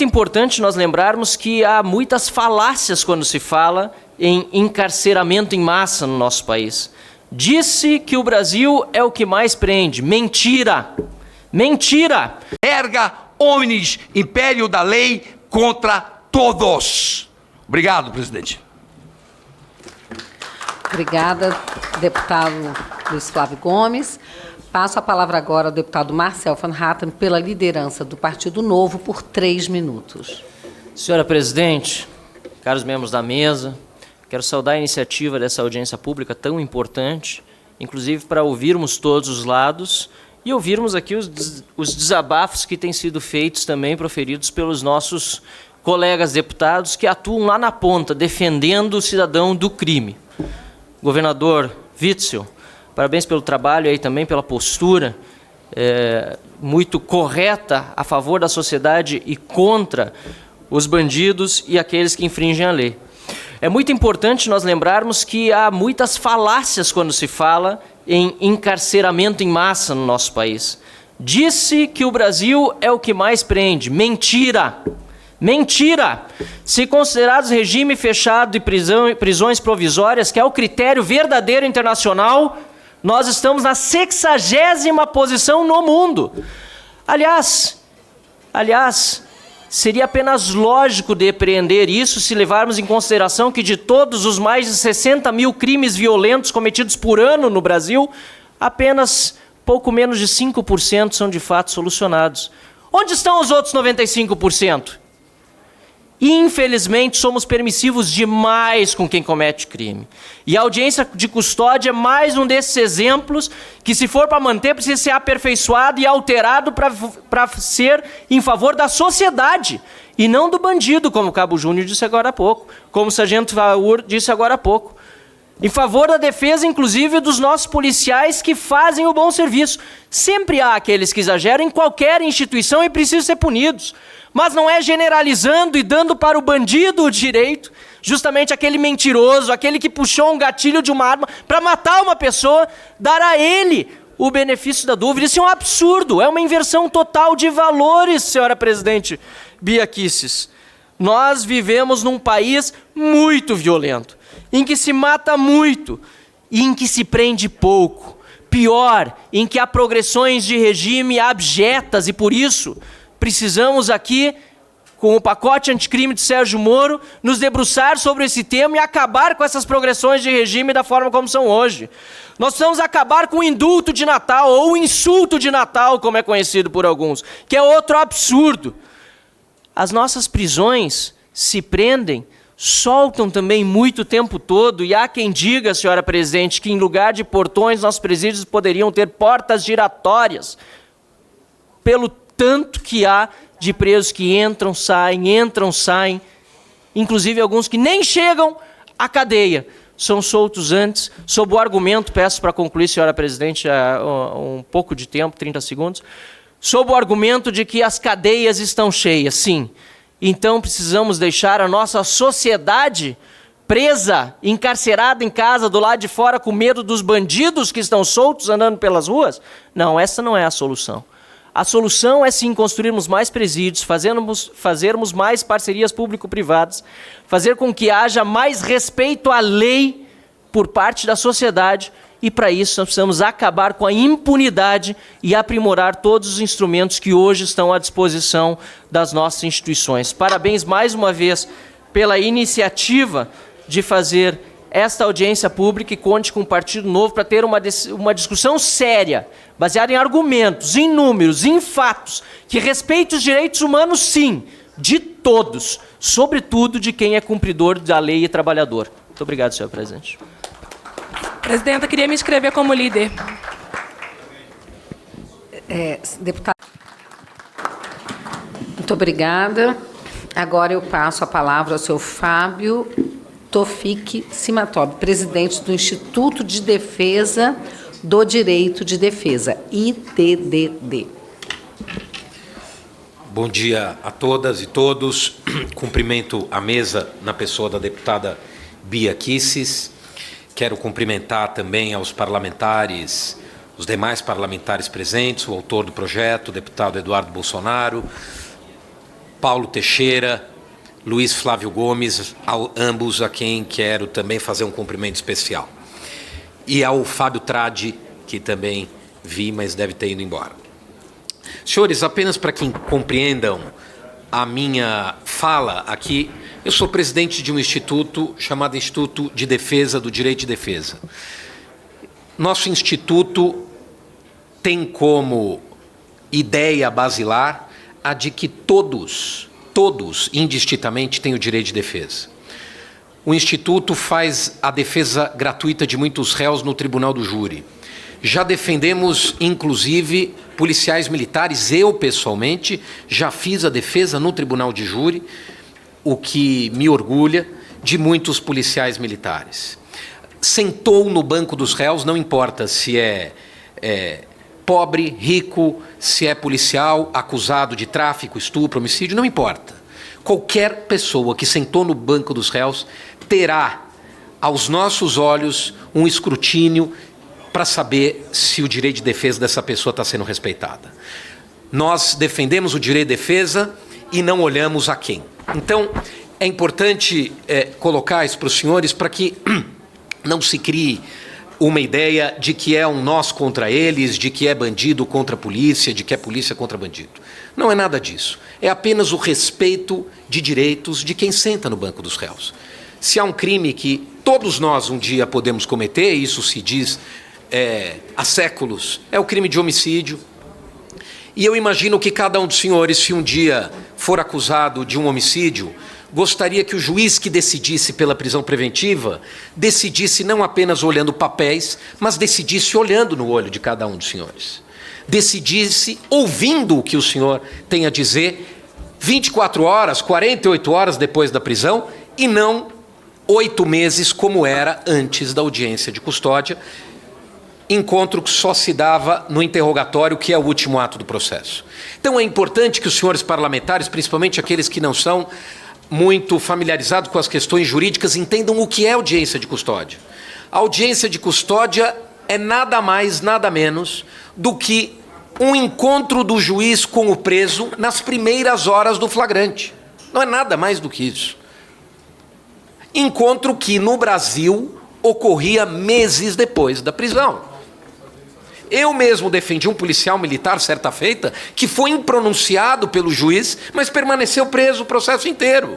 muito importante nós lembrarmos que há muitas falácias quando se fala em encarceramento em massa no nosso país. Disse que o Brasil é o que mais prende. Mentira! Mentira! Erga omnes, império da lei contra todos. Obrigado, presidente. Obrigada, deputado Luiz Flávio Gomes. Passo a palavra agora ao deputado Marcel Van Hatten, pela liderança do Partido Novo, por 3 minutos. Senhora presidente, caros membros da mesa, quero saudar a iniciativa dessa audiência pública tão importante, inclusive para ouvirmos todos os lados e ouvirmos aqui os desabafos que têm sido feitos também, proferidos pelos nossos colegas deputados que atuam lá na ponta, defendendo o cidadão do crime. Governador Witzel, parabéns pelo trabalho e também pela postura muito correta a favor da sociedade e contra os bandidos e aqueles que infringem a lei. É muito importante nós lembrarmos que há muitas falácias quando se fala em encarceramento em massa no nosso país. Disse que o Brasil é o que mais prende. Mentira! Mentira! Se considerados regime fechado e prisões provisórias, que é o critério verdadeiro internacional, nós estamos na 60ª posição no mundo. Aliás, seria apenas lógico depreender isso se levarmos em consideração que de todos os mais de 60 mil crimes violentos cometidos por ano no Brasil, apenas pouco menos de 5% são de fato solucionados. Onde estão os outros 95%? Infelizmente, somos permissivos demais com quem comete crime. E a audiência de custódia é mais um desses exemplos que, se for para manter, precisa ser aperfeiçoado e alterado para ser em favor da sociedade e não do bandido, como o Cabo Júnior disse agora há pouco, como o Sargento Faur disse agora há pouco. Em favor da defesa, inclusive, dos nossos policiais que fazem o bom serviço. Sempre há aqueles que exageram em qualquer instituição e precisam ser punidos. Mas não é generalizando e dando para o bandido o direito, justamente aquele mentiroso, aquele que puxou um gatilho de uma arma para matar uma pessoa, dar a ele o benefício da dúvida. Isso é um absurdo, é uma inversão total de valores, senhora presidente Bia Kicis. Nós vivemos num país muito violento, em que se mata muito e em que se prende pouco. Pior, em que há progressões de regime abjetas e, por isso, precisamos aqui, com o pacote anticrime de Sérgio Moro, nos debruçar sobre esse tema e acabar com essas progressões de regime da forma como são hoje. Nós precisamos acabar com o indulto de Natal, ou o insulto de Natal, como é conhecido por alguns, que é outro absurdo. As nossas prisões se prendem, soltam também muito o tempo todo, e há quem diga, senhora presidente, que em lugar de portões, nossos presídios poderiam ter portas giratórias, pelo tanto que há de presos que entram, saem, inclusive alguns que nem chegam à cadeia, são soltos antes, sob o argumento, peço para concluir, senhora presidente, um pouco de tempo, 30 segundos, sob o argumento de que as cadeias estão cheias, sim. Então precisamos deixar a nossa sociedade presa, encarcerada em casa, do lado de fora, com medo dos bandidos que estão soltos andando pelas ruas? Não, essa não é a solução. A solução é sim construirmos mais presídios, fazermos mais parcerias público-privadas, fazer com que haja mais respeito à lei por parte da sociedade, e para isso nós precisamos acabar com a impunidade e aprimorar todos os instrumentos que hoje estão à disposição das nossas instituições. Parabéns mais uma vez pela iniciativa de fazer esta audiência pública, e conte com o Partido Novo para ter uma discussão séria, baseada em argumentos, em números, em fatos, que respeite os direitos humanos, sim, de todos, sobretudo de quem é cumpridor da lei e trabalhador. Muito obrigado, senhor presidente. Presidenta, queria me inscrever como líder. Deputado. Muito obrigada. Agora eu passo a palavra ao senhor Fábio Tofik Simatob, presidente do Instituto de Defesa do Direito de Defesa, ITDD. Bom dia a todas e todos. Cumprimento a mesa na pessoa da deputada Bia Kicis. Quero cumprimentar também aos parlamentares, os demais parlamentares presentes, o autor do projeto, o deputado Eduardo Bolsonaro, Paulo Teixeira, Luiz Flávio Gomes, ambos a quem quero também fazer um cumprimento especial. E ao Fábio Tradi, que também vi, mas deve ter ido embora. Senhores, apenas para que compreendam a minha fala aqui, eu sou presidente de um instituto chamado Instituto de Defesa do Direito de Defesa. Nosso instituto tem como ideia basilar a de que todos, indistintamente, têm o direito de defesa. O Instituto faz a defesa gratuita de muitos réus no tribunal do júri. Já defendemos, inclusive, policiais militares. Eu, pessoalmente, já fiz a defesa no tribunal de júri, o que me orgulha, de muitos policiais militares. Sentou no banco dos réus, não importa se é pobre, rico, se é policial, acusado de tráfico, estupro, homicídio, não importa. Qualquer pessoa que sentou no banco dos réus terá, aos nossos olhos, um escrutínio para saber se o direito de defesa dessa pessoa está sendo respeitada. Nós defendemos o direito de defesa e não olhamos a quem. Então, é importante colocar isso para os senhores para que não se crie uma ideia de que é um nós contra eles, de que é bandido contra a polícia, de que é polícia contra bandido. Não é nada disso. É apenas o respeito de direitos de quem senta no banco dos réus. Se há um crime que todos nós um dia podemos cometer, isso se diz há séculos, é o crime de homicídio. E eu imagino que cada um dos senhores, se um dia for acusado de um homicídio, gostaria que o juiz que decidisse pela prisão preventiva, decidisse não apenas olhando papéis, mas decidisse olhando no olho de cada um dos senhores. Decidisse ouvindo o que o senhor tem a dizer 24 horas, 48 horas depois da prisão, e não 8 meses como era antes da audiência de custódia, encontro que só se dava no interrogatório, que é o último ato do processo. Então é importante que os senhores parlamentares, principalmente aqueles que não são muito familiarizados com as questões jurídicas, entendam o que é audiência de custódia. A audiência de custódia é nada mais, nada menos do que um encontro do juiz com o preso nas primeiras horas do flagrante. Não é nada mais do que isso. Encontro que no Brasil ocorria meses depois da prisão. Eu mesmo defendi um policial militar, certa feita, que foi impronunciado pelo juiz, mas permaneceu preso o processo inteiro.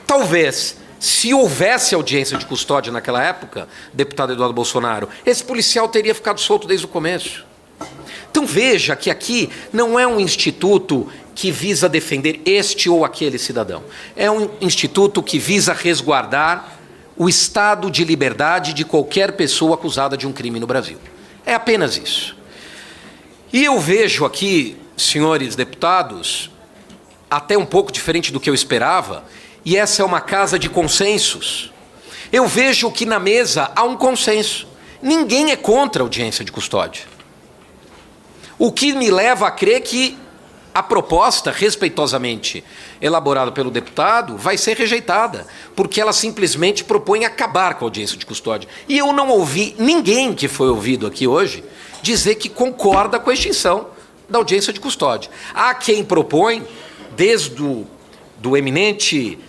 Talvez, se houvesse audiência de custódia naquela época, deputado Eduardo Bolsonaro, esse policial teria ficado solto desde o começo. Então veja que aqui não é um instituto que visa defender este ou aquele cidadão. É um instituto que visa resguardar o estado de liberdade de qualquer pessoa acusada de um crime no Brasil. É apenas isso. E eu vejo aqui, senhores deputados, até um pouco diferente do que eu esperava, e essa é uma casa de consensos. Eu vejo que na mesa há um consenso. Ninguém é contra a audiência de custódia. O que me leva a crer que a proposta, respeitosamente elaborada pelo deputado, vai ser rejeitada, porque ela simplesmente propõe acabar com a audiência de custódia. E eu não ouvi ninguém que foi ouvido aqui hoje dizer que concorda com a extinção da audiência de custódia. Há quem propõe, desde do eminente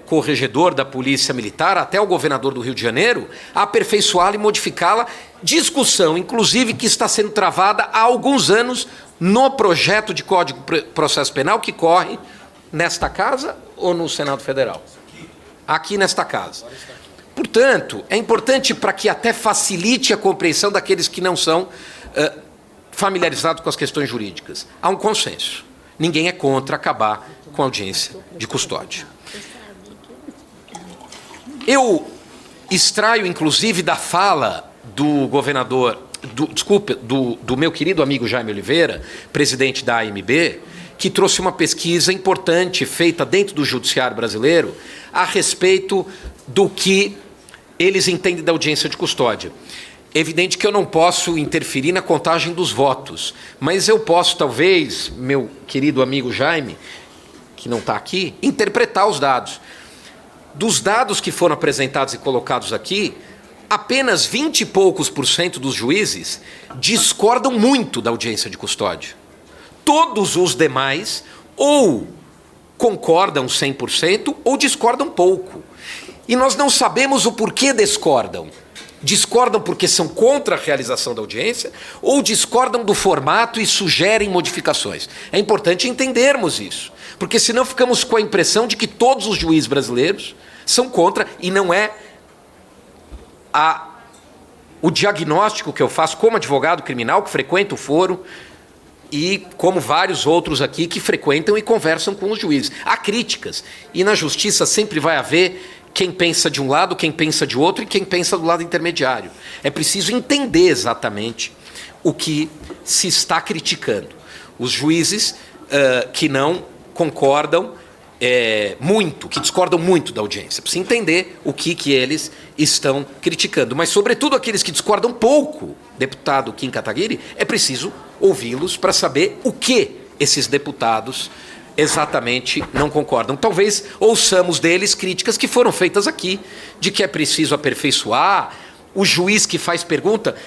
corregedor da Polícia Militar até o governador do Rio de Janeiro, aperfeiçoá-la e modificá-la, discussão, inclusive, que está sendo travada há alguns anos no projeto de Código de Processo Penal que corre nesta casa ou no Senado Federal? Aqui nesta casa. Portanto, é importante para que até facilite a compreensão daqueles que não são familiarizados com as questões jurídicas. Há um consenso. Ninguém é contra acabar com a audiência de custódia. Eu extraio, inclusive, da fala do governador, do meu querido amigo Jaime Oliveira, presidente da AMB, que trouxe uma pesquisa importante feita dentro do judiciário brasileiro a respeito do que eles entendem da audiência de custódia. É evidente que eu não posso interferir na contagem dos votos, mas eu posso, talvez, meu querido amigo Jaime, que não está aqui, interpretar os dados. Dos dados que foram apresentados e colocados aqui, apenas 20 e poucos % dos juízes discordam muito da audiência de custódia. Todos os demais ou concordam 100% ou discordam pouco. E nós não sabemos o porquê discordam. Discordam porque são contra a realização da audiência ou discordam do formato e sugerem modificações. É importante entendermos isso, porque senão ficamos com a impressão de que todos os juízes brasileiros são contra, e não é o diagnóstico que eu faço como advogado criminal, que frequenta o foro, e como vários outros aqui que frequentam e conversam com os juízes. Há críticas, e na justiça sempre vai haver quem pensa de um lado, quem pensa de outro e quem pensa do lado intermediário. É preciso entender exatamente o que se está criticando. Os juízes que não concordam muito, que discordam muito da audiência. Precisa entender o que eles estão criticando. Mas, sobretudo, aqueles que discordam pouco, deputado Kim Kataguiri, é preciso ouvi-los para saber o que esses deputados exatamente não concordam. Talvez ouçamos deles críticas que foram feitas aqui, de que é preciso aperfeiçoar, o juiz que faz pergunta.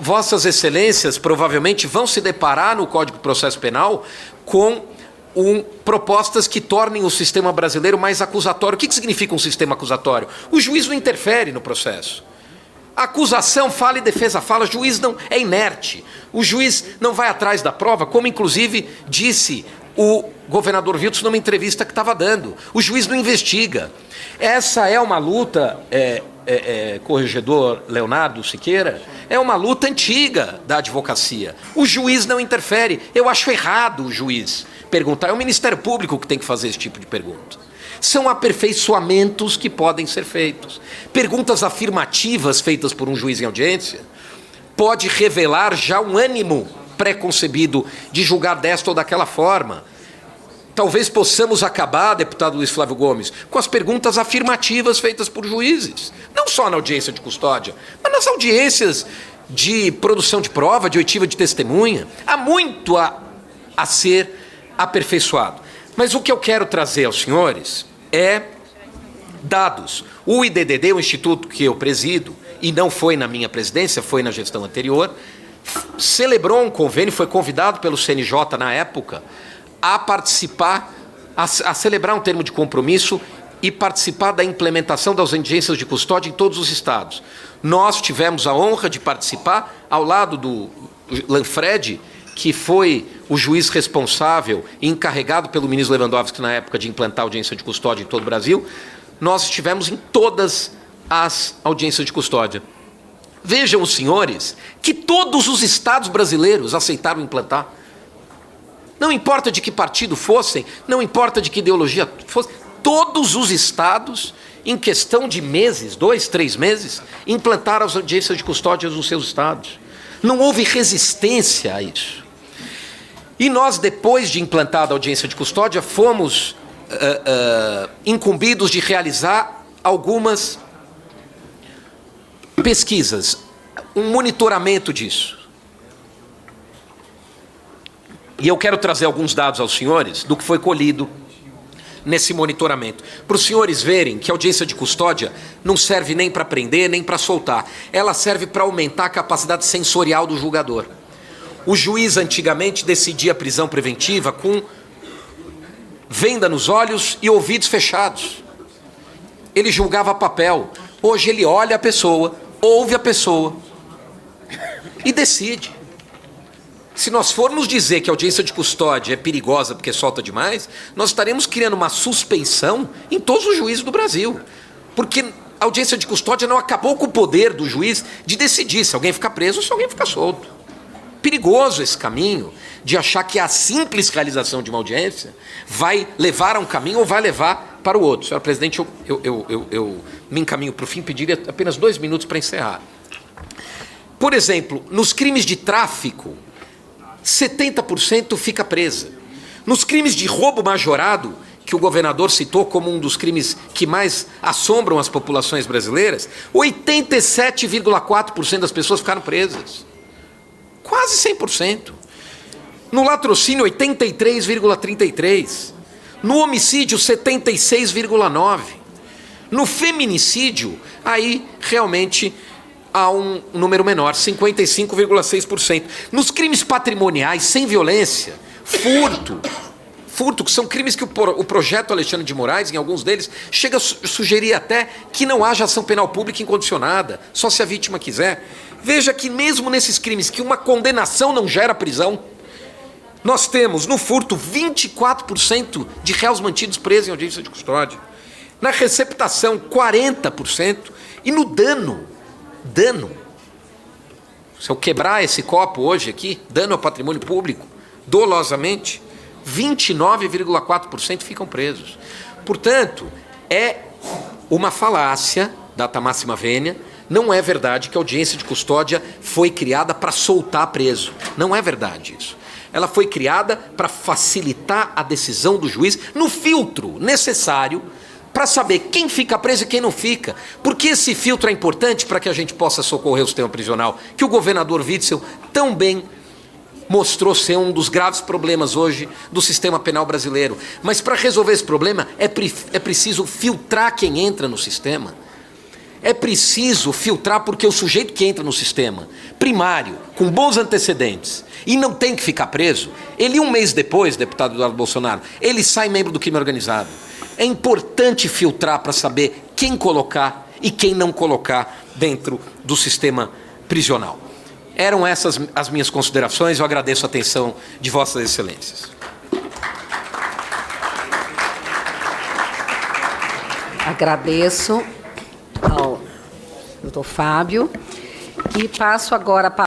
Vossas Excelências provavelmente vão se deparar no Código de Processo Penal com propostas que tornem o sistema brasileiro mais acusatório. O que significa um sistema acusatório? O juiz não interfere no processo. A acusação fala e defesa fala, o juiz não é inerte. O juiz não vai atrás da prova, como inclusive disse o governador Wilson numa entrevista que estava dando. O juiz não investiga. Essa é uma luta, corregedor Leonardo Siqueira, é uma luta antiga da advocacia. O juiz não interfere. Eu acho errado o juiz perguntar. É o Ministério Público que tem que fazer esse tipo de pergunta. São aperfeiçoamentos que podem ser feitos. Perguntas afirmativas feitas por um juiz em audiência pode revelar já um ânimo pré-concebido de julgar desta ou daquela forma. Talvez possamos acabar, deputado Luiz Flávio Gomes, com as perguntas afirmativas feitas por juízes. Não só na audiência de custódia, mas nas audiências de produção de prova, de oitiva de testemunha. Há muito a ser aperfeiçoado. Mas o que eu quero trazer aos senhores é dados. O IDDD, o instituto que eu presido, e não foi na minha presidência, foi na gestão anterior, celebrou um convênio, foi convidado pelo CNJ na época a participar, a celebrar um termo de compromisso e participar da implementação das audiências de custódia em todos os estados. Nós tivemos a honra de participar ao lado do Lanfred, que foi o juiz responsável e encarregado pelo ministro Lewandowski na época de implantar a audiência de custódia em todo o Brasil. Nós estivemos em todas as audiências de custódia. Vejam os senhores que todos os estados brasileiros aceitaram implantar. Não importa de que partido fossem, não importa de que ideologia fossem, todos os estados, em questão de meses, 2, 3 meses, implantaram as audiências de custódia nos seus estados. Não houve resistência a isso. E nós, depois de implantada a audiência de custódia, fomos incumbidos de realizar algumas pesquisas, um monitoramento disso. E eu quero trazer alguns dados aos senhores do que foi colhido nesse monitoramento, para os senhores verem que a audiência de custódia não serve nem para prender, nem para soltar. Ela serve para aumentar a capacidade sensorial do julgador. O juiz antigamente decidia a prisão preventiva com venda nos olhos e ouvidos fechados. Ele julgava papel. Hoje ele olha a pessoa, ouve a pessoa e decide. Se nós formos dizer que a audiência de custódia é perigosa porque solta demais, nós estaremos criando uma suspeição em todos os juízes do Brasil. Porque a audiência de custódia não acabou com o poder do juiz de decidir se alguém fica preso ou se alguém fica solto. Perigoso esse caminho de achar que a simples realização de uma audiência vai levar a um caminho ou vai levar para o outro. Senhora Presidente, eu me encaminho para o fim, pediria apenas 2 minutos para encerrar. Por exemplo, nos crimes de tráfico, 70% fica presa. Nos crimes de roubo majorado, que o governador citou como um dos crimes que mais assombram as populações brasileiras, 87,4% das pessoas ficaram presas. Quase 100%. No latrocínio, 83,33%. No homicídio, 76,9%. No feminicídio, aí realmente há um número menor, 55,6%. Nos crimes patrimoniais, sem violência, furto furto, que são crimes que o projeto Alexandre de Moraes, em alguns deles, chega a sugerir até que não haja ação penal pública incondicionada, só se a vítima quiser. Veja que mesmo nesses crimes que uma condenação não gera prisão, nós temos no furto 24% de réus mantidos presos em audiência de custódia. Na receptação, 40%. E no dano, se eu quebrar esse copo hoje aqui, dano ao patrimônio público, dolosamente, 29,4% ficam presos. Portanto, é uma falácia, data máxima vênia. Não é verdade que a audiência de custódia foi criada para soltar preso. Não é verdade isso. Ela foi criada para facilitar a decisão do juiz no filtro necessário para saber quem fica preso e quem não fica. Porque esse filtro é importante para que a gente possa socorrer o sistema prisional, que o governador Witzel tão bem mostrou ser um dos graves problemas hoje do sistema penal brasileiro. Mas para resolver esse problema é preciso filtrar quem entra no sistema. É preciso filtrar porque o sujeito que entra no sistema primário, com bons antecedentes, e não tem que ficar preso, ele 1 mês depois, deputado Eduardo Bolsonaro, ele sai membro do crime organizado. É importante filtrar para saber quem colocar e quem não colocar dentro do sistema prisional. Eram essas as minhas considerações, eu agradeço a atenção de vossas excelências. Agradeço ao doutor Fábio e passo agora a palavra